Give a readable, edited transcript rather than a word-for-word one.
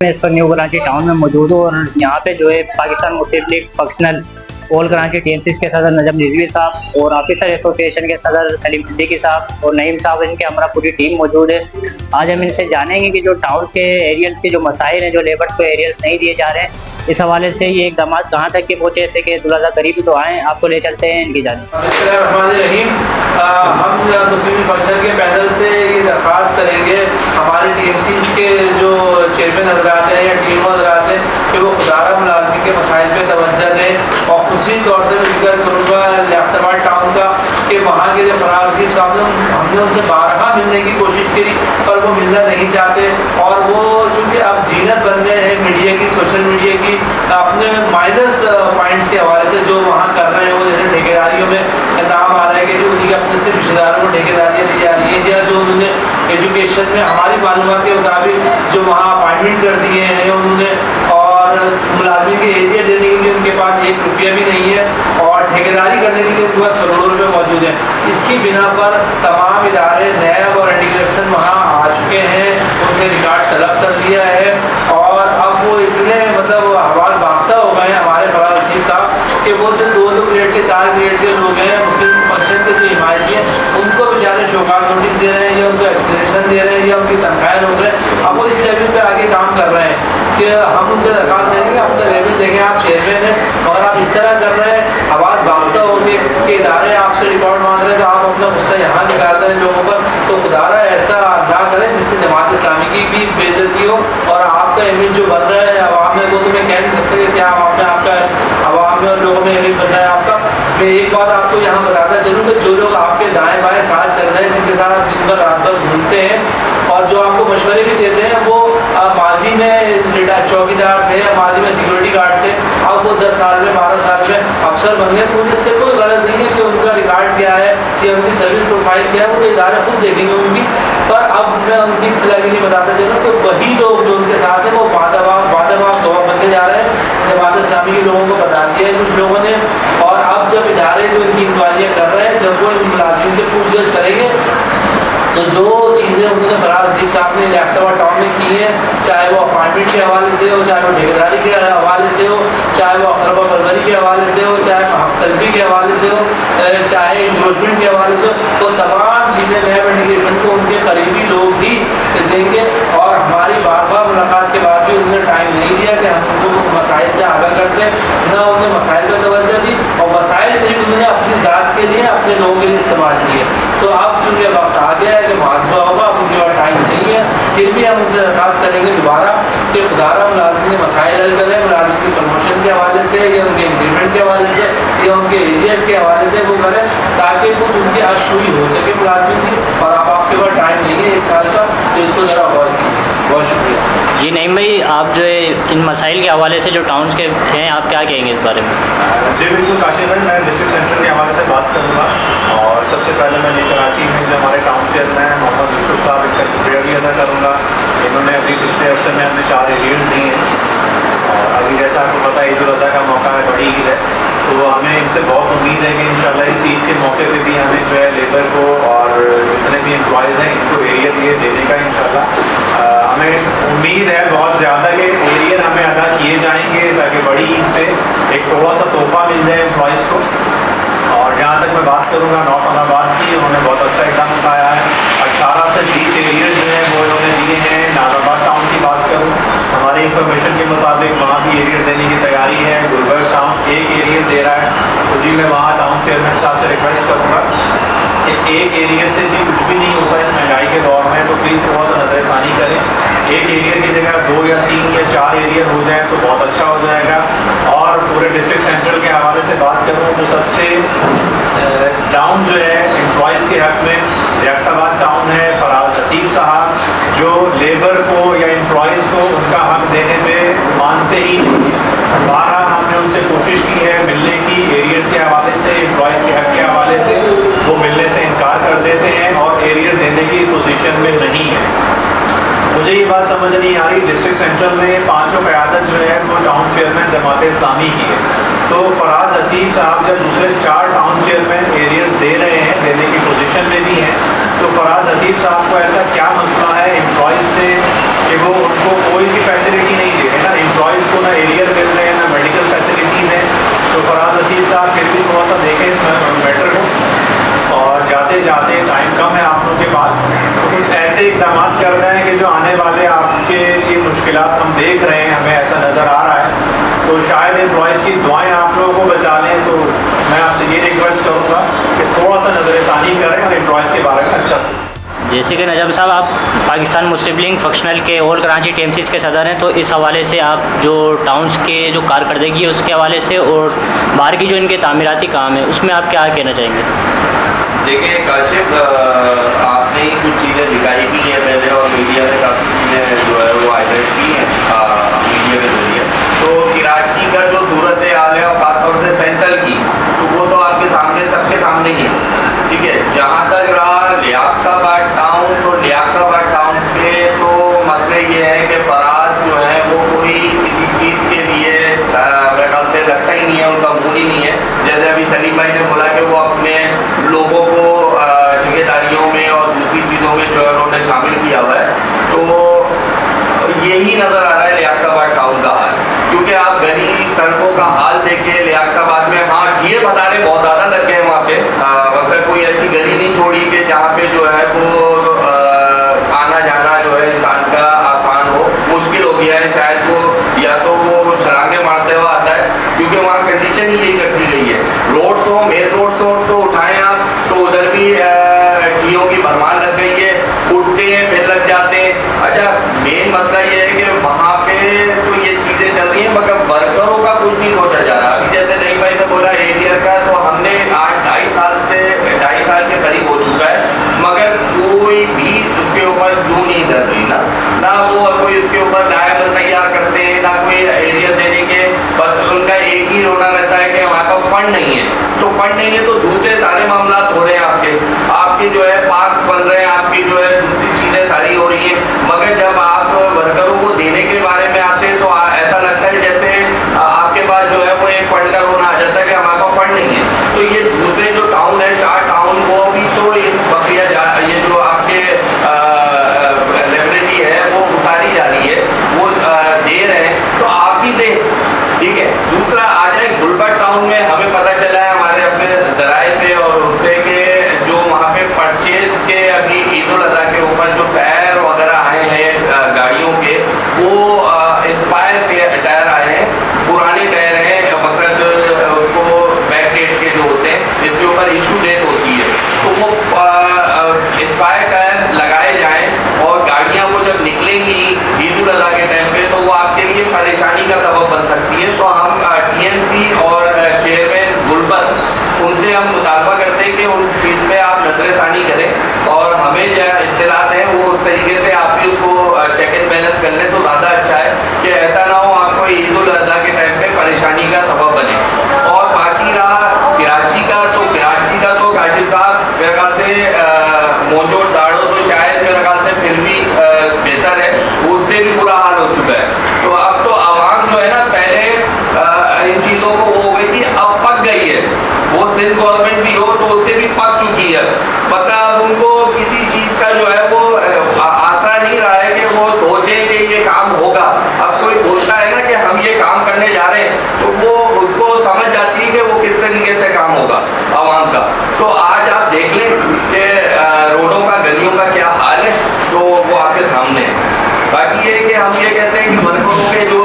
मैं इस वक्त न्यू कराची टाउन में मौजूद हूँ और यहाँ पे जो है Pakistan Muslim League functional all Karachi TMC के सदर नजम रिजवी साहब और ऑफिसर एसोसिएशन के सदर सलीम सिद्दीकी साहब और नईम साहब, इनके हमारा पूरी टीम मौजूद है। आज हम इनसे जानेंगे कि जो टाउन के एरियल्स के जो मसाइल हैं, जो लेबर्स को एरियल्स नहीं दिए जा रहे हैं, इस हवाले से ये इकदाम कहाँ तक के पहुँचे, ऐसे कि दुल्हा करीब तो आए, आपको ले चलते हैं इनकी जानिब। हम मुस्लिम लीग फंक्शनल के पैनल से ये दरख्वास्त करेंगे हमारे टीएमसी के जो चेयरमैन हजरात हैं या टीम हजरात हैं कि वो खुदारा मुलाजमी के मसाइल पर तवज्जो दें। और खुशी तौर से मैं जिक्र करूँगा लियाकताबाद टाउन का कि वहाँ के जो फरागदीप साहब हमने उनसे बारहा मिलने की कोशिश करी पर वो मिलना नहीं चाहते। और वो चूँकि अब जीनत बन गए हैं मीडिया की, सोशल मीडिया की, अपने माइनस पॉइंट्स के हवाले से जो वहाँ कर रहे हैं, वो जैसे ठेकेदारियों में नाम आ रहा है कि जो उन्हीं अपने से रिश्तेदारों को ठेकेदारियाँ दी जा रही है, या जो उन्होंने एजुकेशन में हमारी मालूमात के मुताबिक जो वहाँ अपॉइंटमेंट कर दिए हैं उन्होंने, और मुलाजमी के एरिया देने के लिए उनके पास एक रुपया भी नहीं है और ठेकेदारी करने के लिए उनके पास करोड़ों रुपये मौजूद हैं। इसकी बिना पर तमाम इदारे नैब और एंटी करप्शन वहाँ आ चुके हैं, उनसे रिकॉर्ड तलब कर दिया है और अब वो इतने मतलब हवाल बाख्ता हो गए हैं हमारे फराज साहब कि वो जो 2-2 ग्रेड के 4 ग्रेड के लोग हैं मुस्लिम फंक्शन के जो हिमायती हैं, उनको बेचारे शोकान नोटिस दे रहे हैं या उनको एक्सप्लेनेशन दे रहे हैं या उनकी तनख्वाहें रोक रहे हैं। अब वो इस लेवल पे आगे काम कर रहे हैं कि हम उनसे दरख्वास्त करेंगे अपना लेवल देखें, आप चेयरमैन हैं मगर आप इस तरह कर रहे हैं, आवाज़ बाख्ता होगी कि इदारे आपसे रिकॉर्ड मांग रहे हैं तो आप अपना गुस्सा यहाँ निकाल रहे हैं लोगों पर। तो खुदारा ऐसा ना करें जिससे जमात इस्लामी की भी बेइज्जती हो और आपका इमेज जो बन रहा है आवाम में, वो तो मैं कह नहीं सकता कि क्या आपका आवाम में और लोगों में इमेज बन रहा है आपका। मैं एक बात आपको यहाँ बताता चलूँ कि जो लोग आपके दाएँ बाएँ साथ चल रहे हैं, जिनके साथ आप दिन भर रात भर घूमते हैं और जो आपको मशवरे भी देते हैं, वो माजी में चौकीदार थे या माजी में सिक्योरिटी गार्ड थे, अब वो 10 साल में 12 साल में अफसर बन गए। तो इससे कोई गलत नहीं है कि उनका रिकॉर्ड क्या है या उनकी सर्विस प्रोफाइल क्या है, वो इदारे खुद देखेंगे उनकी। पर अब मैं उनकी इत्तला के लिए बताता चलूँ तो वही लोग जो उनके साथ हैं वो वादावाब गवाह बनते जा रहे हैं। जमात इस्लामी के लोगों को बता दिया है कुछ लोगों ने, और अब जब इदारे जो इनकी इंक्वायरियाँ कर रहे हैं, जब वो इन मुलाजिम से पूछताछ करेंगे तो जो चीज़ें उन्होंने फराज साहब ने लियाकताबाद टाउन में की हैं, चाहे वो अपॉइंटमेंट के हवाले से हो, चाहे वो ठेकेदारी के हवाले से हो, चाहे वो अखरबा परवरी के हवाले से हो, चाहे तलबी के हवाले से हो, चाहे इंक्रोचमेंट के हवाले से हो, तो तमाम चीज़ें नए एग्रीमेंट को उनके करीबी लोग ही देंगे। और हमारी बार बार मुलाकात के बाद भी उन्होंने टाइम नहीं दिया कि हम उनको मसाइल से आगाह करते हैं, ना उन्होंने मसाइल पर तवज्जो दी और मसाइल से भी उन्होंने अपनी ज़ात के लिए, अपने लोगों के लिए इस्तेमाल किए। तो अब चूँकि वक्त आ गया है कि मुआवजा होगा, अब उनके पास टाइम नहीं है, फिर भी हम उनसे दरख्वास्त करेंगे दोबारा कि खुदारा मुलाजिम के मसाइल हल करें, मुलाजिम की प्रमोशन के हवाले से या उनके इंक्रीमेंट के हवाले से या उनके एरियर्स के हवाले से वो करें, ताकि कुछ उनकी आशुई हो सके मुलाजिम की। और अब आपके पास टाइम नहीं है 1 साल का, तो इसको ज़रा गौर कीजिए। बहुत शुक्रिया। जी नईम भाई, आप जो है इन मसाइल के हवाले से जो टाउन के हैं, आप क्या कहेंगे इस बारे में? जी बिल्कुल काशिफ भाई, मैं डिस्ट्रिक्ट सेंटर के हवाले से बात करूँगा। और सबसे पहले मैं न्यू कराची में जो हमारे टाउन चेयरमैन हैं मोहम्मद यूसुफ साहब, इनका शुक्रिया भी अदा करूँगा। इन्होंने अभी पिछले अरसे में हमने 4 एरियर्स दिए हैं और अभी जैसा आपको पता है ईद उल अज़हा का मौका है, बड़ी ईद है, तो हमें इनसे बहुत उम्मीद है कि इंशाल्लाह इस ईद के मौके पे भी हमें जो है लेबर को और जितने भी एम्प्लॉयज़ हैं इनको एरियर ये देने का इंशाल्लाह हमें उम्मीद है बहुत ज़्यादा कि एरियर हमें अदा किए जाएंगे ताकि बड़ी ईद पे एक थोड़ा सा तोहफा मिल जाए एम्प्लॉयज़ को। और जहाँ तक मैं बात करूँगा नॉर्थ अलाहाबाद की, उन्होंने बहुत अच्छा इकदाम उठाया है। 18 से 20 एरियर्स जो हैं वो इन्होंने दिए हैं। नाज़ाबाद टाउन की बात करूँ, हमारी इंफॉर्मेशन के मुताबिक वहाँ भी एरियर देने की तैयारी है। गुलबर्ग टाउन 1 एरियर दे रहा है, तो जी मैं वहाँ टाउन चेयरमैन साहब से रिक्वेस्ट करूँगा कि 1 एरियर से जी कुछ भी नहीं होता इस महंगाई के दौर में, तो प्लीज़ थोड़ा सा नज़रसानी करें। 1 एरियर की जगह 2 या 3 या 4 एरियर हो जाए तो बहुत अच्छा हो जाएगा। और पूरे डिस्ट्रिक्ट सेंट्रल के हवाले से बात करूँ तो सबसे टाउन जो है एम्प्लॉयज़ के हक़ में लियाकताबाद टाउन है। फराज हसीब साहब जो लेबर को या एम्प्लॉयज़ को उनका हक़ देने पे मानते ही नहीं है। बारहा हमने उनसे कोशिश की है मिलने की, एरियर्स के हवाले से, एम्प्लॉयज़ के हक़ के हवाले से, वो मिलने से इनकार कर देते हैं और एरियर देने की पोजीशन में नहीं है। मुझे ये बात समझ नहीं आ रही, डिस्ट्रिक्ट सेंट्रल में 5 क़यादत जो है वो टाउन चेयरमैन जमात इस्लामी की है, तो फराज हसीब साहब जब दूसरे 4 टाउन चेयरमैन एरियर्स दे रहे हैं, देने की पोजीशन में भी हैं, तो फराज हसीब साहब को ऐसा क्या मसला है एम्प्लॉयज़ से कि वो उनको कोई भी फैसिलिटी जानते चाहते हैं, टाइम कम है आप लोगों के पास, तो कुछ ऐसे इकदाम कर रहे हैं कि जो आने वाले आपके ये मुश्किलात हम देख रहे हैं, हमें ऐसा नज़र आ रहा है, तो शायद एम्प्लॉयज़ की दुआएं आप लोगों को बचा लें। तो मैं आपसे ये रिक्वेस्ट करूँगा कि थोड़ा सा नज़रसानी करें और एम्प्लॉयज़ के बारे में अच्छा सोचें। जैसे कि नजम साहब, आप पाकिस्तान मुस्लिम लीग फंक्शनल के ऑल कराची टीएमसीज के सदर हैं, तो इस हवाले से आप जो टाउन्स के जो कारकर्दगी है उसके हवाले से और बाहर की जो इनके तामीराती काम है उसमें आप क्या कहना चाहेंगे? देखिए काशिफ, आपने ही कुछ चीज़ें दिखाई भी हैं पहले और मीडिया ने काफ़ी चीज़ें जो है वो हाईलाइट की हैं मीडिया के जरिए। तो कराची का जो सूरत हाल है और ख़ासतौर से सेंट्रल की, तो वो तो आपके सामने सबके सामने ही है, ठीक है। जहाँ तक रहा लियाकताबाद टाउन, तो लियाकताबाद टाउन पे तो मसले ये है कि फराज जो है वो कोई किसी चीज़ के लिए मेरे ख्याल से लगता ही नहीं है, उनका मूड ही नहीं है। जैसे अभी सलीम भाई ने बोला कि वो अपने लोगों को ठेकेदारियों में और दूसरी चीज़ों में जो है उन्होंने शामिल किया हुआ है, तो यही नज़र आ रहा है लियाकताबाद टाउन का हाल। क्योंकि आप गली सड़कों का हाल देखिए लियाकताबाद में, हाँ ये बता रहे बहुत ज़्यादा लग गए वहाँ पे, मतलब कोई ऐसी गली नहीं छोड़ी कि जहाँ पे जो है वो आना जाना जो है इंसान का आसान हो, मुश्किल हो गया है। शायद वो या तो वो छलांगे मारते हुए आता है, क्योंकि वहाँ कंडीशन ही यही कर दी गई है। रोड्स हो, मेन रोड्स हो तो उठाएं आप, तो उधर भी टीओ की भरमार लग गई है, उठते हैं फिर लग जाते हैं। अच्छा, मेन मसला ये है कि वहाँ पे तो ये चीज़ें चल रही हैं मगर वर्करों का कुछ नहीं सोचा जा रहा। अभी जैसे नई भाई ने बोला एरियर का, तो हमने आज 2.5 साल के करीब हो चुका है, मगर कोई भी उसके ऊपर जू नहीं कर रही ना वो कोई उसके ऊपर डायमंड तैयार करते हैं, ना कोई एरियर देने के, बस उनका एक ही रोना रहता है कि वहाँ पर फंड नहीं है। तो फंड नहीं है तो दूसरे सारे मामला हो रहे हैं आपके जो है पार्क बन रहे हैं, आपकी जो है दूसरी चीज़ें सारी हो रही हैं, मगर जब आप वर्करों को देने के बारे में आते हैं तो ऐसा लगता है जैसे आपके पास जो है वो एक फंड का रोना आ जाता है कि हमारे पास फंड नहीं है। तो ये दूसरे जो टाउन है, 4 टाउन, वो भी तो ये जो आपके लाइबिलिटी है वो उतारी जा रही है, वो दे रहे हैं, तो आप भी दें, ठीक है। दूसरा आ जाए गुलबर्ग टाउन में, हमें पता चला है हमारे अपने जराए से और उससे कि जो वहाँ पे परचेज के अभी ईद उल अज़हा के ऊपर जो टायर वगैरह आए हैं गाड़ियों के, वो एक्सपायर के टायर आए हैं, पुराने टायर हैं, मतलब उसको बैक डेट के जो होते हैं जिसके ऊपर इशू डेट होती है, तो वो एक्सपायर टायर लगाए जाएं और गाड़ियाँ वो जब निकलेंगी ईद उल अज़हा के टाइम पे तो वो आपके लिए परेशानी का सबब बन सकती है। तो हम टीएमसी और चेयरमैन गुलबर्ग उनसे हम मुतालबा करते हैं कि उन चीज़ पे आप नजरसानी करें और हमें जो इत्तलात हैं वो उस तरीके से आप भी उसको चेक एंड बैलेंस कर लें तो ज़्यादा अच्छा है कि ऐसा ना हो आपको ईद उल अज़हा के टाइम पे परेशानी का सबब बने। और बाकी रहा कराची का, तो कराची का तो काशिफ साहब मेरे ख्याल से मोजोड़ दाड़ो तो शायद मेरे ख्याल से फिर भी बेहतर है, उससे भी बुरा हाल हो चुका है। तो अब तो आवाम जो है ना, पहले इन चीज़ों को हो गई थी, अब पक गई है, वो सिंध गवर्नमेंट भी हो तो उससे भी पक चुकी है, मतलब उनको किसी चीज़ का जो है वो आसरा नहीं रहा है कि वो सोचे कि ये काम होगा। अब कोई बोलता है ना कि हम ये काम करने जा रहे हैं तो वो उसको समझ जाती है कि वो किस तरीके से काम होगा आवाम का। तो आज आप देख लें कि रोडों का, गलियों का क्या हाल है, तो वो आपके सामने है। बाकी ये कि हम ये कहते हैं कि वर्करों के जो